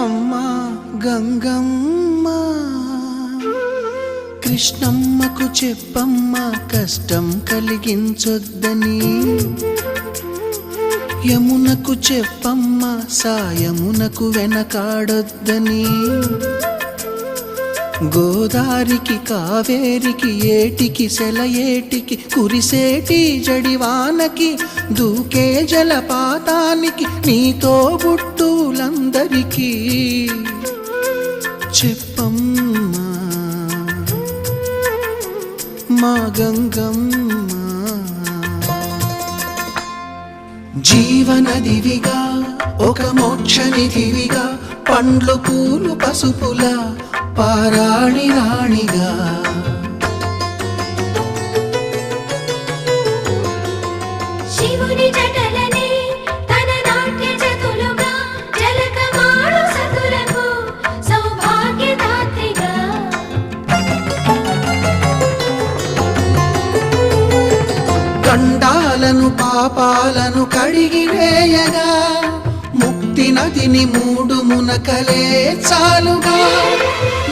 అమ్మా గంగమ్మ కృష్ణమ్మకు చెప్పమ్మా కష్టం కలిగించొద్దని, యమునకు చెప్పమ్మా సాయమునకు వెనకాడొద్దని, గోదారికి కావేరికి ఏటికి సెలయేటికి కురిసేటి జడివానకి దూకే జలపాతానికి నీతో బుట్టులందరికీ చెప్పమ్మా మా గంగమ్మ. జీవనదివిగా ఒక మోక్షనిధివిగా పండ్లు పూలు పసుపులా పారాణి రాణిగా, శివుని జటలనే తన నాట్య చతులుగా జలకమాడు సతులకు సౌభాగ్యదాత్రిగా, గండాలను పాపాలను కడిగివేయగా ముక్తి నదిని మూడు మునకలే చాలుగా,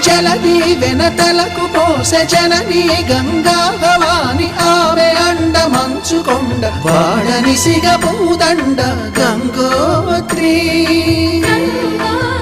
జలది వెనతలకు పోసె జనని గంగా భవాని ఆమె అండ మంచుకొండ వాడని సిగ పూదండ గంగోత్రి.